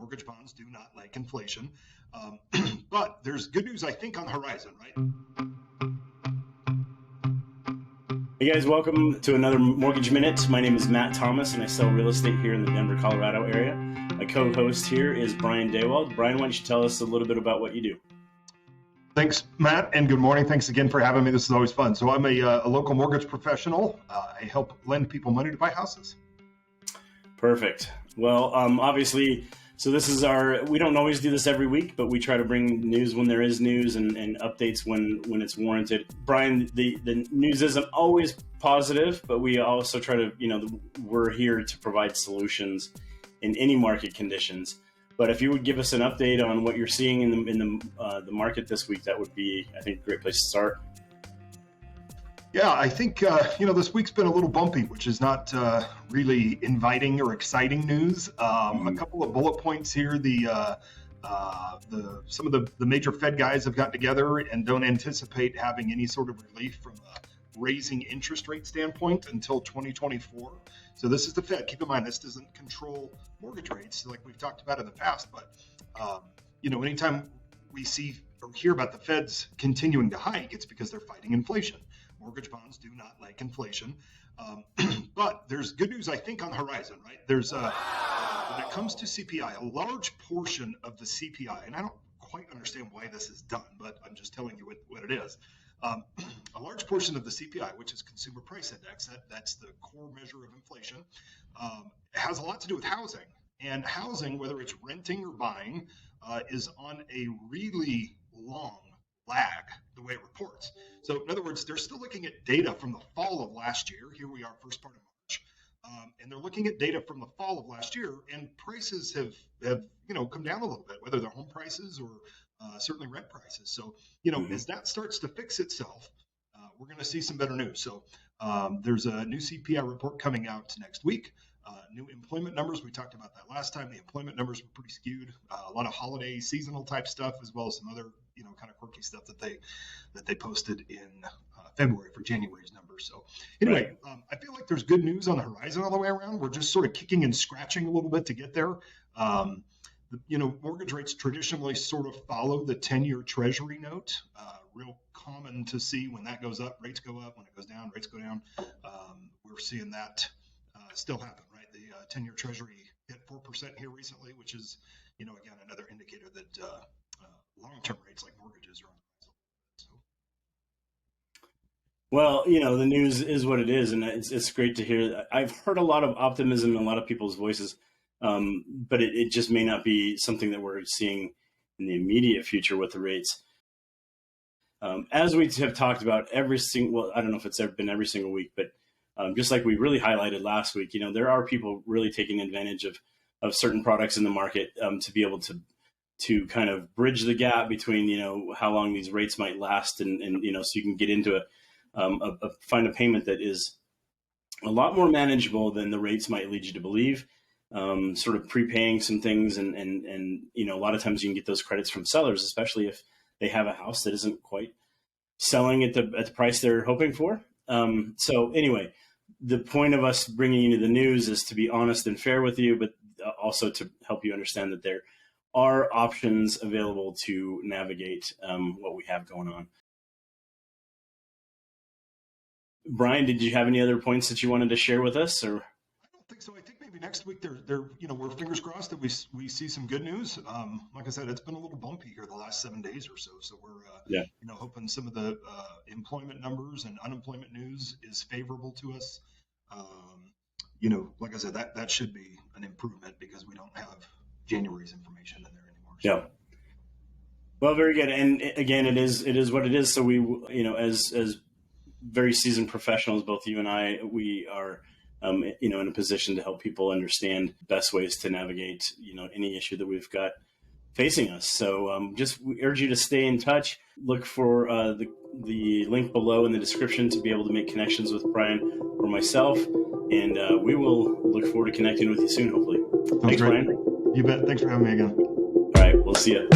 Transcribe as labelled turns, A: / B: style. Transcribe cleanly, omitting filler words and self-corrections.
A: mortgage bonds do not like inflation. But there's good news, I think, on the horizon, right?
B: Hey guys, welcome to another Mortgage Minute. My name is Matt Thomas and I sell real estate here in the Denver, Colorado area. My co-host here is Brian Dewald. Brian, why don't you tell us a little bit about what you do?
A: Thanks, Matt, and good morning. Thanks again for having me. This is always fun. So I'm a local mortgage professional. I help lend people money to buy houses.
B: Perfect. Well, obviously, so this is we don't always do this every week, but we try to bring news when there is news and updates when it's warranted. Brian, the news isn't always positive, but we also try to, we're here to provide solutions in any market conditions. But if you would give us an update on what you're seeing in the market this week, that would be, I think, a great place to start.
A: Yeah, I think, this week's been a little bumpy, which is not really inviting or exciting news. A couple of bullet points here. Some of the major Fed guys have gotten together and don't anticipate having any sort of relief from a raising interest rate standpoint until 2024. So this is the Fed. Keep in mind, this doesn't control mortgage rates like we've talked about in the past. But, anytime we see or hear about the Feds continuing to hike, it's because they're fighting inflation. Mortgage bonds do not like inflation. But there's good news, I think, on the horizon, right? There's when it comes to CPI, a large portion of the CPI, and I don't quite understand why this is done, but I'm just telling you what it is. A large portion of the CPI, which is Consumer Price Index, that's the core measure of inflation, has a lot to do with housing. And housing, whether it's renting or buying, is on a really long lag the way it reports. So in other words, they're still looking at data from the fall of last year. Here we are, first part of March. And they're looking at data from the fall of last year, and prices have come down a little bit, whether they're home prices or certainly rent prices. So, as that starts to fix itself, we're going to see some better news. So there's a new CPI report coming out next week. New employment numbers. We talked about that last time. The employment numbers were pretty skewed. A lot of holiday seasonal type stuff, as well as some other, kind of quirky stuff that they posted in February for January's numbers. So anyway, right. I feel like there's good news on the horizon all the way around. We're just sort of kicking and scratching a little bit to get there. Mortgage rates traditionally sort of follow the 10-year Treasury note. Real common to see when that goes up, rates go up. When it goes down, rates go down. We're seeing that still happen, right? The 10-year Treasury hit 4% here recently, which is, again, another indicator that long-term rates like mortgages are on the rise.
B: Well, the news is what it is, and it's great to hear. I've heard a lot of optimism in a lot of people's voices, but it just may not be something that we're seeing in the immediate future with the rates. As we have talked about I don't know if it's ever been every single week, but just like we really highlighted last week, there are people really taking advantage of certain products in the market to be able to kind of bridge the gap between, how long these rates might last and so you can get into find a payment that is a lot more manageable than the rates might lead you to believe. Sort of prepaying some things and a lot of times you can get those credits from sellers, especially if they have a house that isn't quite selling at the price they're hoping for. So anyway, the point of us bringing you the news is to be honest and fair with you, but also to help you understand that there are options available to navigate what we have going on. Brian, did you have any other points that you wanted to share with us? Or
A: I don't think so. I think maybe next week we're fingers crossed that we see some good news. Like I said, it's been a little bumpy here the last 7 days or so. So we're hoping some of the employment numbers and unemployment news is favorable to us. Like I said, that should be an improvement because we don't have January's information in there anymore. So.
B: Yeah. Well, very good. And again, it is what it is. So we, as very seasoned professionals, both you and I, we are, in a position to help people understand best ways to navigate, any issue that we've got facing us. So we urge you to stay in touch. Look for the link below in the description to be able to make connections with Brian or myself. And we will look forward to connecting with you soon, hopefully. Thanks, Brian.
A: You bet. Thanks for having me again.
B: All right. We'll see you.